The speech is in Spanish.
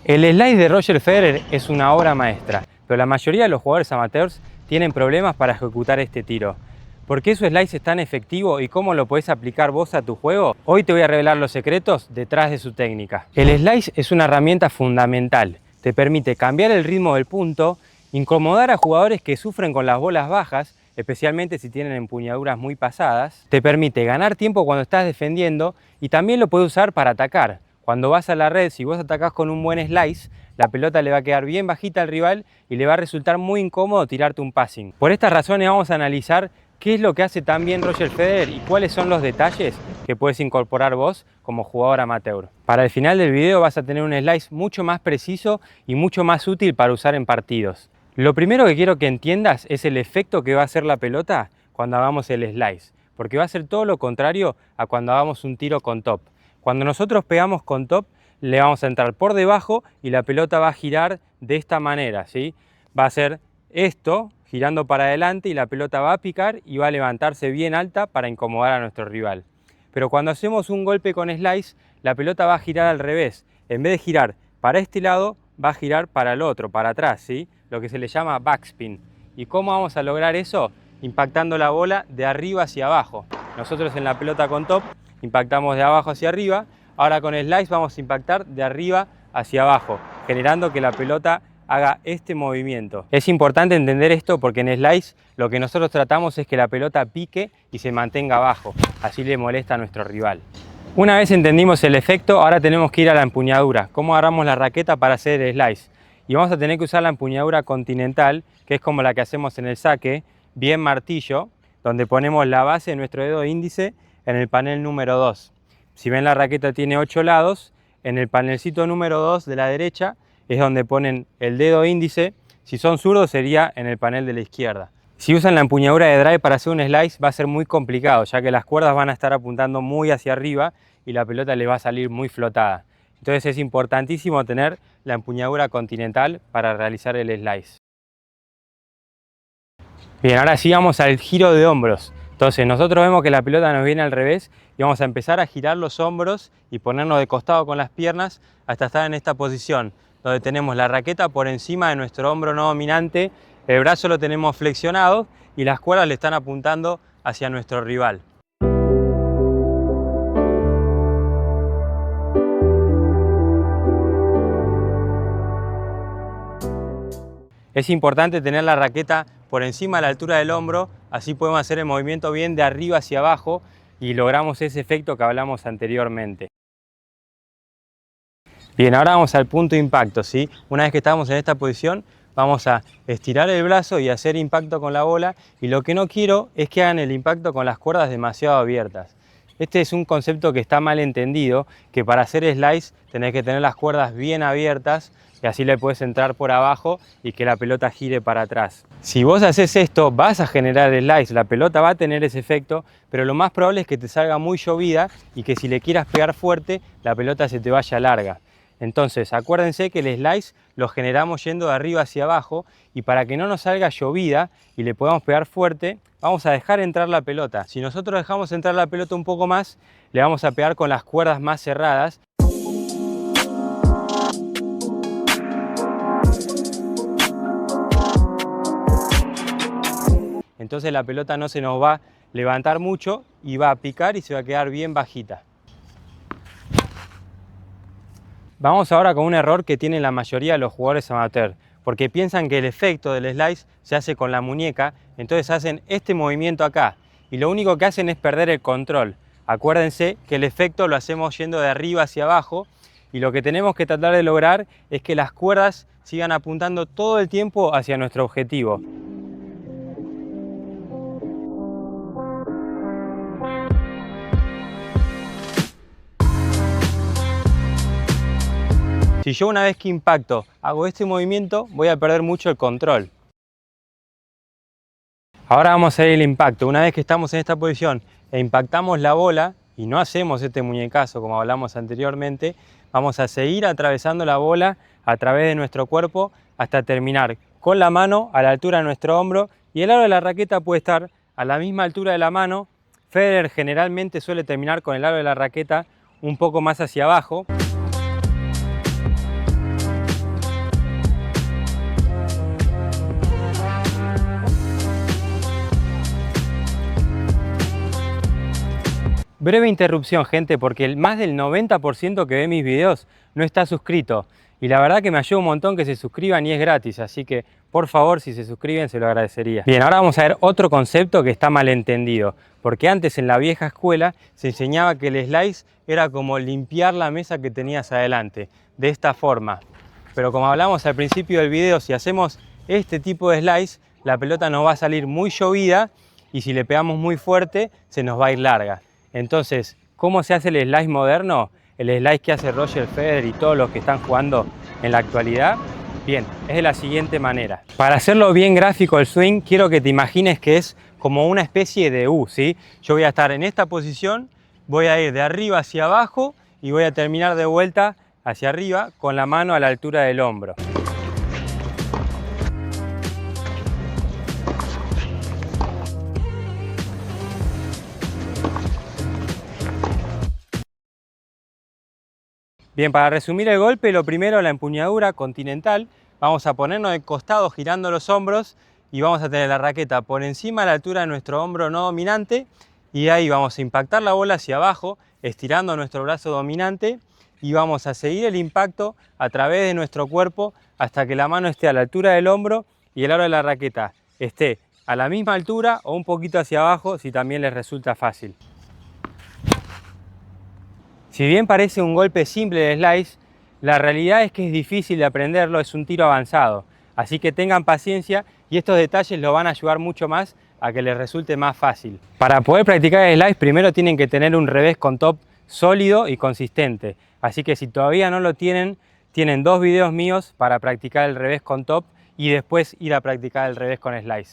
El slice de Roger Federer es una obra maestra, pero la mayoría de los jugadores amateurs tienen problemas para ejecutar este tiro. ¿Por qué su slice es tan efectivo y cómo lo podés aplicar vos a tu juego? Hoy te voy a revelar los secretos detrás de su técnica. El slice es una herramienta fundamental. Te permite cambiar el ritmo del punto, incomodar a jugadores que sufren con las bolas bajas, especialmente si tienen empuñaduras muy pasadas. Te permite ganar tiempo cuando estás defendiendo y también lo puedes usar para atacar. Cuando vas a la red, si vos atacás con un buen slice, la pelota le va a quedar bien bajita al rival y le va a resultar muy incómodo tirarte un passing. Por estas razones vamos a analizar qué es lo que hace tan bien Roger Federer y cuáles son los detalles que puedes incorporar vos como jugador amateur. Para el final del video vas a tener un slice mucho más preciso y mucho más útil para usar en partidos. Lo primero que quiero que entiendas es el efecto que va a hacer la pelota cuando hagamos el slice, porque va a ser todo lo contrario a cuando hagamos un tiro con top. Cuando nosotros pegamos con top, le vamos a entrar por debajo y la pelota va a girar de esta manera, ¿sí? Va a hacer esto, girando para adelante, y la pelota va a picar y va a levantarse bien alta para incomodar a nuestro rival. Pero cuando hacemos un golpe con slice, la pelota va a girar al revés. En vez de girar para este lado, va a girar para el otro, para atrás, ¿sí? Lo que se le llama backspin. ¿Y cómo vamos a lograr eso? Impactando la bola de arriba hacia abajo. Nosotros en la pelota con top impactamos de abajo hacia arriba. Ahora con slice vamos a impactar de arriba hacia abajo, generando que la pelota haga este movimiento. Es importante entender esto porque en slice lo que nosotros tratamos es que la pelota pique y se mantenga abajo, así le molesta a nuestro rival. Una vez entendimos el efecto, ahora tenemos que ir a la empuñadura. ¿Cómo agarramos la raqueta para hacer el slice? Y vamos a tener que usar la empuñadura continental, que es como la que hacemos en el saque, bien martillo, donde ponemos la base de nuestro dedo índice en el panel número 2. Si ven, la raqueta tiene 8 lados. En el panelcito número 2 de la derecha es donde ponen el dedo índice. Si son zurdos sería en el panel de la izquierda. Si usan la empuñadura de drive para hacer un slice va a ser muy complicado, ya que las cuerdas van a estar apuntando muy hacia arriba y la pelota les va a salir muy flotada. Entonces es importantísimo tener la empuñadura continental para realizar el slice. Bien, ahora sí vamos al giro de hombros. Entonces nosotros vemos que la pelota nos viene al revés y vamos a empezar a girar los hombros y ponernos de costado con las piernas hasta estar en esta posición, donde tenemos la raqueta por encima de nuestro hombro no dominante, el brazo lo tenemos flexionado y las cuerdas le están apuntando hacia nuestro rival. Es importante tener la raqueta por encima de la altura del hombro, así podemos hacer el movimiento bien de arriba hacia abajo y logramos ese efecto que hablamos anteriormente. Bien, ahora vamos al punto de impacto, ¿sí? Una vez que estamos en esta posición, vamos a estirar el brazo y hacer impacto con la bola, y lo que no quiero es que hagan el impacto con las cuerdas demasiado abiertas. Este es un concepto que está mal entendido, que para hacer slice tenés que tener las cuerdas bien abiertas y así le puedes entrar por abajo y que la pelota gire para atrás. Si vos haces esto, vas a generar slice, la pelota va a tener ese efecto, pero lo más probable es que te salga muy llovida y que si le quieras pegar fuerte, la pelota se te vaya larga. Entonces, acuérdense que el slice lo generamos yendo de arriba hacia abajo, y para que no nos salga llovida y le podamos pegar fuerte, vamos a dejar entrar la pelota. Si nosotros dejamos entrar la pelota un poco más, le vamos a pegar con las cuerdas más cerradas. Entonces la pelota no se nos va a levantar mucho y va a picar y se va a quedar bien bajita. Vamos ahora con un error que tienen la mayoría de los jugadores amateur, porque piensan que el efecto del slice se hace con la muñeca, entonces hacen este movimiento acá y lo único que hacen es perder el control. Acuérdense que el efecto lo hacemos yendo de arriba hacia abajo y lo que tenemos que tratar de lograr es que las cuerdas sigan apuntando todo el tiempo hacia nuestro objetivo. Si yo una vez que impacto hago este movimiento, voy a perder mucho el control. Ahora vamos a hacer el impacto. Una vez que estamos en esta posición e impactamos la bola y no hacemos este muñecazo como hablamos anteriormente, vamos a seguir atravesando la bola a través de nuestro cuerpo hasta terminar con la mano a la altura de nuestro hombro, y el aro de la raqueta puede estar a la misma altura de la mano. Federer generalmente suele terminar con el aro de la raqueta un poco más hacia abajo. Breve interrupción, gente, porque el más del 90% que ve mis videos no está suscrito. Y la verdad que me ayuda un montón que se suscriban y es gratis, así que por favor, si se suscriben, se lo agradecería. Bien, ahora vamos a ver otro concepto que está malentendido, porque antes en la vieja escuela se enseñaba que el slice era como limpiar la mesa que tenías adelante, de esta forma. Pero como hablamos al principio del video, si hacemos este tipo de slice, la pelota nos va a salir muy llovida y si le pegamos muy fuerte, se nos va a ir larga. Entonces, ¿cómo se hace el slice moderno? El slice que hace Roger Federer y todos los que están jugando en la actualidad. Bien, es de la siguiente manera. Para hacerlo bien gráfico el swing, quiero que te imagines que es como una especie de U, ¿sí? Yo voy a estar en esta posición, voy a ir de arriba hacia abajo y voy a terminar de vuelta hacia arriba con la mano a la altura del hombro. Bien, para resumir el golpe, lo primero, la empuñadura continental. Vamos a ponernos de costado girando los hombros y vamos a tener la raqueta por encima a la altura de nuestro hombro no dominante y ahí vamos a impactar la bola hacia abajo, estirando nuestro brazo dominante y vamos a seguir el impacto a través de nuestro cuerpo hasta que la mano esté a la altura del hombro y el aro de la raqueta esté a la misma altura o un poquito hacia abajo si también les resulta fácil. Si bien parece un golpe simple de slice, la realidad es que es difícil de aprenderlo, es un tiro avanzado. Así que tengan paciencia y estos detalles lo van a ayudar mucho más a que les resulte más fácil. Para poder practicar el slice primero tienen que tener un revés con top sólido y consistente. Así que si todavía no lo tienen, tienen 2 videos míos para practicar el revés con top y después ir a practicar el revés con slice.